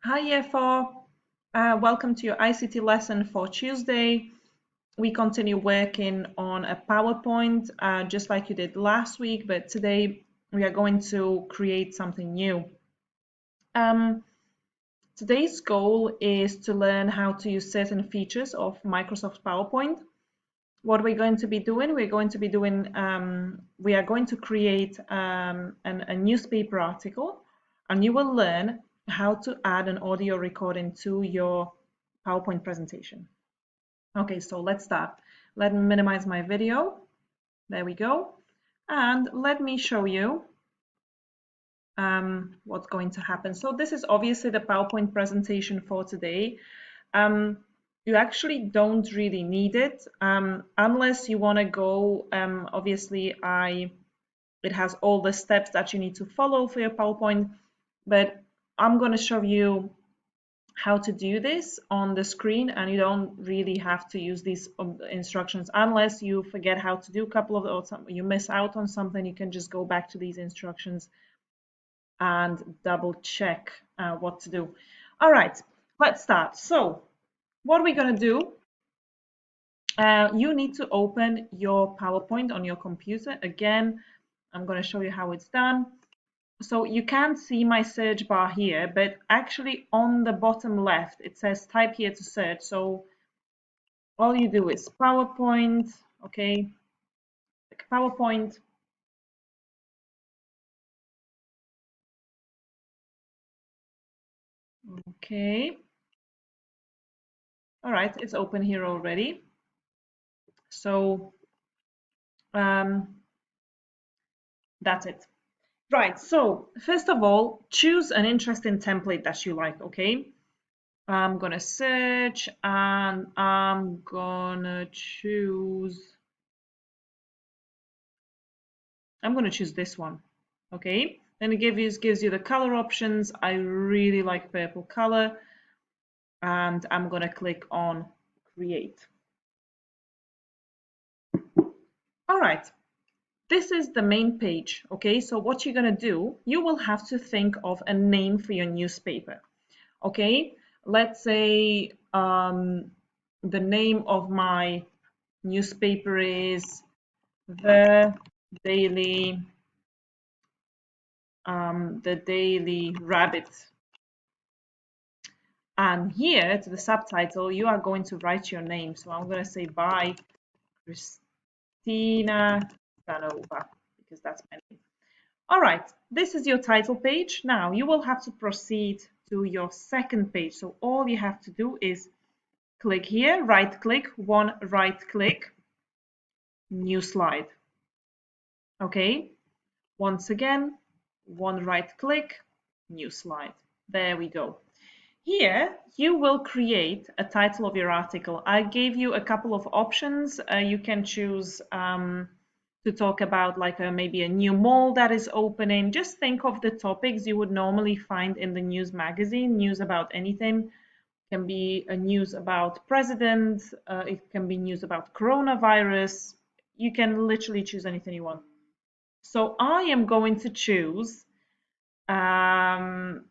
Hi, Year 4. Welcome to your ICT lesson for Tuesday. We continue working on a PowerPoint just like you did last week, but today we are going to create something new. Today's goal is to learn how to use certain features of Microsoft PowerPoint. What we're going to be doing, we are going to create a newspaper article, and you will learn how to add an audio recording to your PowerPoint presentation. Okay, so let's start. Let me minimize my video. There we go. And let me show you what's going to happen. So this is obviously the PowerPoint presentation for today. You actually don't really need it unless you want to go. Obviously, it has all the steps that you need to follow for your PowerPoint, but I'm going to show you how to do this on the screen, and you don't really have to use these instructions unless you forget how to do a couple of, or you miss out on something. You can just go back to these instructions and double check what to do. All right, let's start. So what we're going to do, you need to open your PowerPoint on your computer. Again, I'm going to show you how it's done. So you can't see my search bar here, but actually on the bottom left, it says type here to search. So all you do is PowerPoint, okay, like PowerPoint. Okay. All right, it's open here already. So that's it. Right, so first of all, choose an interesting template that you like, okay? I'm gonna search and I'm gonna choose this one, okay? Then it gives you the color options. I really like purple color, and I'm gonna click on create. All right, this is the main page, okay? So what you're gonna do, you will have to think of a name for your newspaper, okay? Let's say the name of my newspaper is the Daily Rabbit. And here to the subtitle, you are going to write your name. So I'm going to say by Christina Stanova, because that's my name. All right, this is your title page. Now you will have to proceed to your second page. So all you have to do is click here, right click, new slide. Okay, once again, one right click, new slide. There we go. Here, you will create a title of your article. I gave you a couple of options. You can choose to talk about like maybe a new mall that is opening. Just think of the topics you would normally find in the news magazine, news about anything. It can be a news about president, it can be news about coronavirus. You can literally choose anything you want. So I am going to choose I'm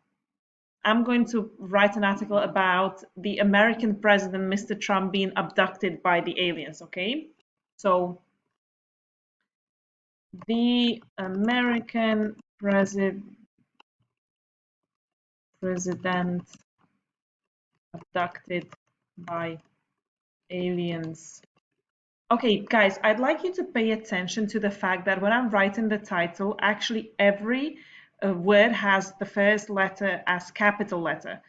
going to write an article about the American president, Mr. Trump, being abducted by the aliens, okay? So, the American president abducted by aliens. Okay, guys, I'd like you to pay attention to the fact that when I'm writing the title, actually every word has the first letter as capital letter.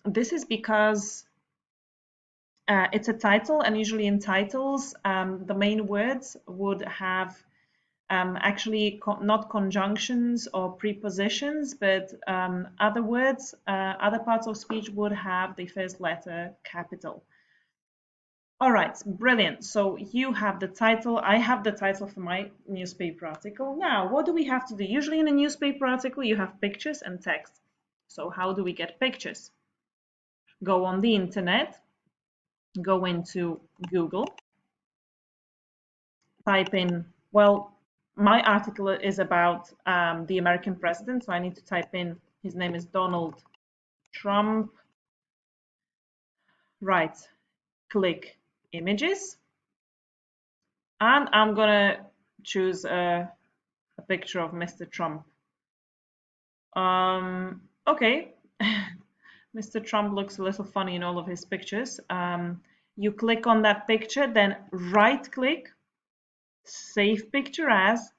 This is because it's a title, and usually in titles, the main words would have actually not conjunctions or prepositions, but other words, other parts of speech would have the first letter capital. All right, brilliant. So you have the title. I have the title for my newspaper article. Now, what do we have to do? Usually in a newspaper article, you have pictures and text. So how do we get pictures? Go on the internet, go into Google, type in, well, my article is about the American president, so I need to type in, his name is Donald Trump. Right, click images, and I'm gonna choose a picture of Mr. Trump. Okay. Mr. Trump looks a little funny in all of his pictures. You click on that picture, then right click, save picture as,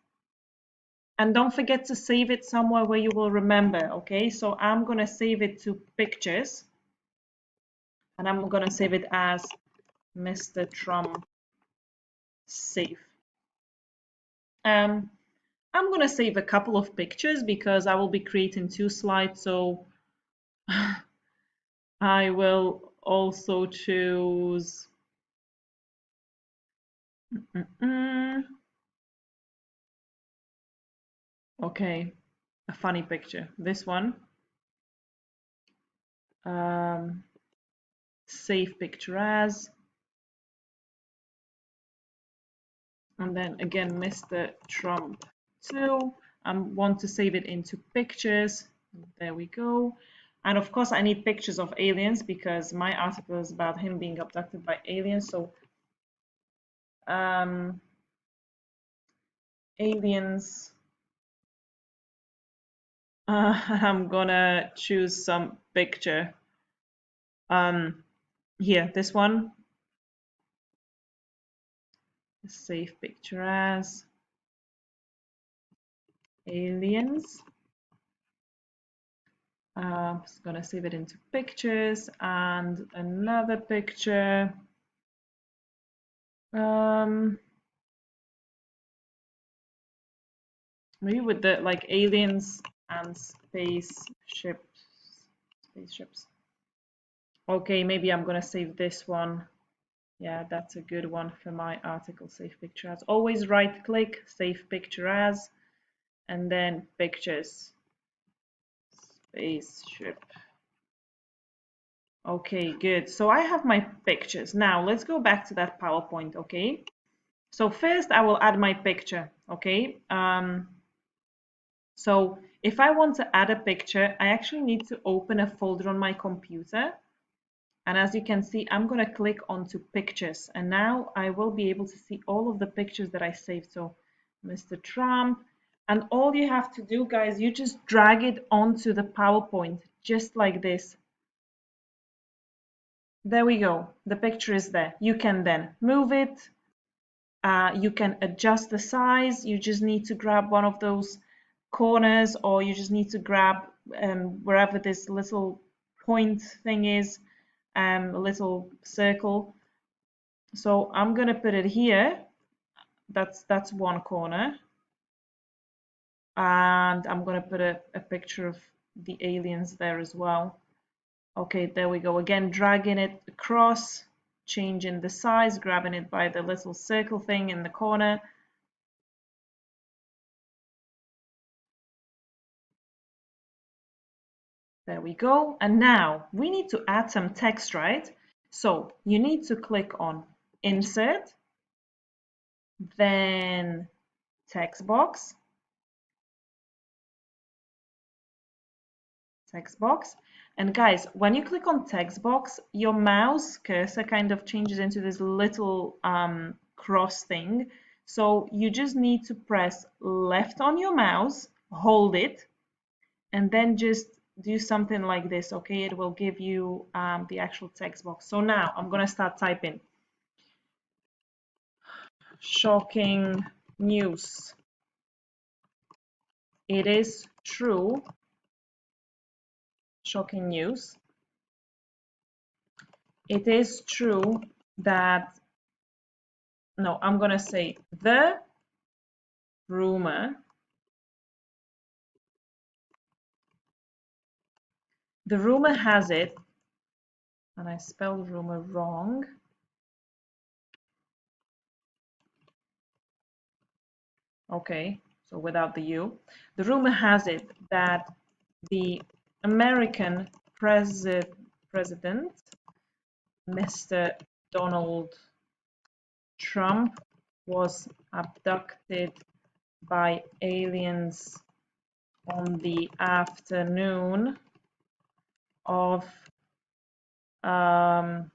and don't forget to save it somewhere where you will remember, okay? So I'm gonna save it to pictures, and I'm gonna save it as Mr. Trump save. I'm gonna save a couple of pictures because I will be creating 2 slides, so I will also choose okay, a funny picture. This one. Save picture as, and then again Mr. Trump 2. I want to save it into pictures. There we go. And of course I need pictures of aliens because my article is about him being abducted by aliens. So aliens. I'm gonna choose some picture. Here, this one. Save picture as aliens. Just gonna save it into pictures and another picture. Maybe with the like aliens and spaceships. Okay, maybe I'm gonna save this one. Yeah, that's a good one for my article. Save picture as. Always right click, save picture as, and then pictures. Spaceship. Okay, good. So I have my pictures. Now let's go back to that PowerPoint, okay? So first I will add my picture, okay? So if I want to add a picture, I actually need to open a folder on my computer. And as you can see, I'm going to click onto pictures. And now I will be able to see all of the pictures that I saved. So Mr. Trump. And all you have to do, guys, you just drag it onto the PowerPoint, just like this. There we go. The picture is there. You can then move it. You can adjust the size. You just need to grab one of those corners, or you just need to grab wherever this little point thing is, a little circle. So I'm gonna put it here. That's one corner, and I'm gonna put a picture of the aliens there as well. Okay, there we go. Again, dragging it across, changing the size, grabbing it by the little circle thing in the corner. There we go. And now we need to add some text, right? So you need to click on Insert, then Text box, text box. And guys, when you click on text box, your mouse cursor kind of changes into this little cross thing. So you just need to press left on your mouse, hold it, and then just do something like this, okay? It will give you the actual text box. So now I'm gonna start typing. Shocking news. It is true. Shocking news. It is true that, no, I'm gonna say the rumor. The rumor has it, and I spelled rumor wrong. Okay, so without the U. The rumor has it that the American president, Mr. Donald Trump, was abducted by aliens on the afternoon of on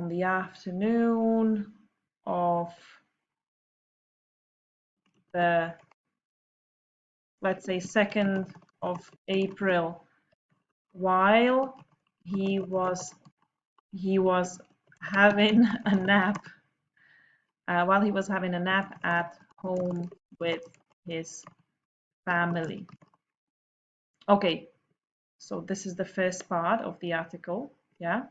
the afternoon of the, let's say, 2nd of April, while he was having a nap at home with his family. Okay, so this is the first part of the article. Yeah,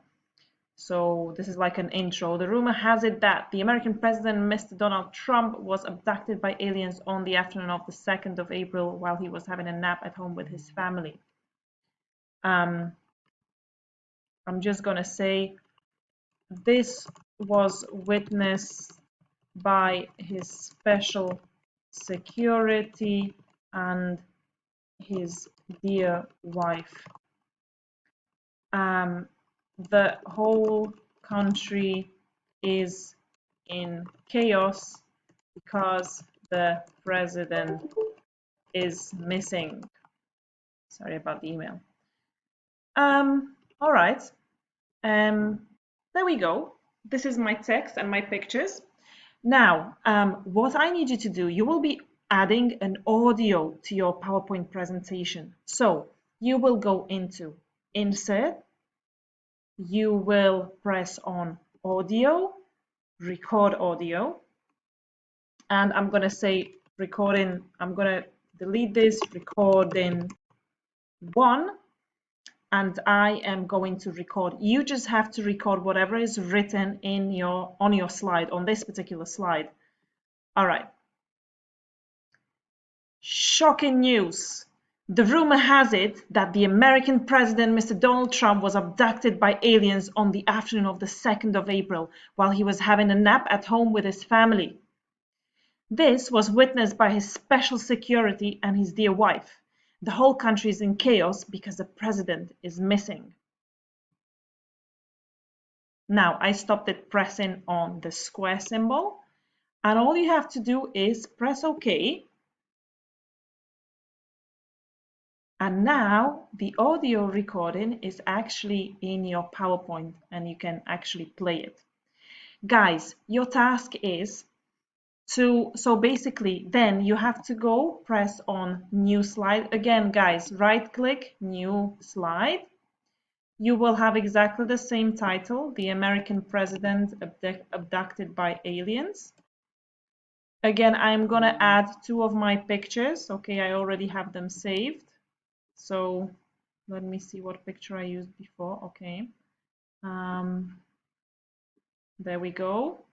so this is like an intro. The rumor has it that the American president, Mr. Donald Trump, was abducted by aliens on the afternoon of the 2nd of April while he was having a nap at home with his family. I'm just gonna say this was witnessed by his special security and his dear wife. The whole country is in chaos because the president is missing. Sorry about the email. All right. There we go. This is my text and my pictures. Now, what I need you to do, you will be adding an audio to your PowerPoint presentation. So you will go into Insert, you will press on Audio, Record Audio, and I'm going to say recording, I'm going to delete this, recording 1, and I am going to record. You just have to record whatever is written in on your slide, on this particular slide. All right. Shocking news. The rumor has it that the American president, Mr. Donald Trump, was abducted by aliens on the afternoon of the 2nd of April while he was having a nap at home with his family. This was witnessed by his special security and his dear wife. The whole country is in chaos because the president is missing. Now, I stopped it pressing on the square symbol, and all you have to do is press OK. And now the audio recording is actually in your PowerPoint and you can actually play it. Guys, your task is so basically then you have to go press on new slide. Again, guys, right click, new slide. You will have exactly the same title, The American President Abducted by Aliens. Again, I'm gonna add 2 of my pictures. Okay, I already have them saved. So let me see what picture I used before. Okay, there we go.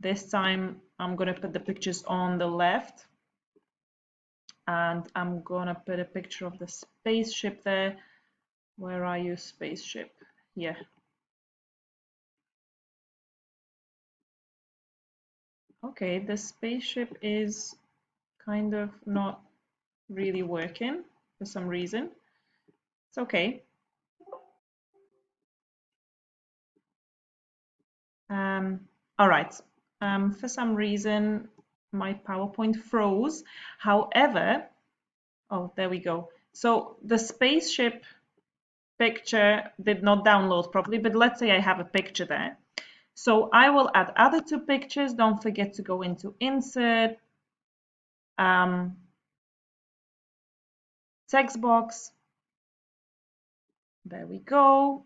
This time I'm gonna put the pictures on the left, and I'm gonna put a picture of the spaceship there. Where are you, spaceship? Here. Okay, the spaceship is kind of not really working for some reason. It's okay. All right. For some reason, my PowerPoint froze. However, oh, there we go. So the spaceship picture did not download properly, but let's say I have a picture there. So I will add other 2 pictures. Don't forget to go into Insert, text box. There we go.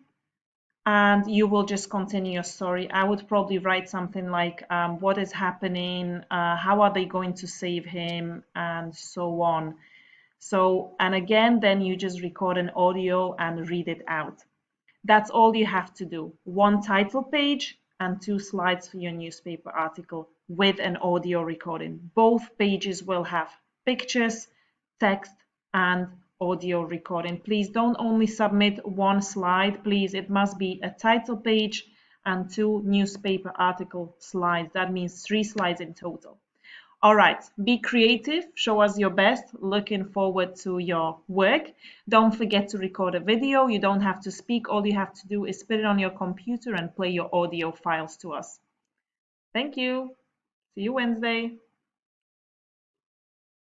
And you will just continue your story. I would probably write something like, what is happening? How are they going to save him? And so on. So, and again, then you just record an audio and read it out. That's all you have to do. 1 title page and 2 slides for your newspaper article with an audio recording. Both pages will have pictures, text, and audio recording. Please don't only submit 1 slide. Please, it must be a title page and 2 newspaper article slides. That means 3 slides in total. All right, be creative, show us your best. Looking forward to your work. Don't forget to record a video. You don't have to speak. All you have to do is put it on your computer and play your audio files to us. Thank you. See you Wednesday.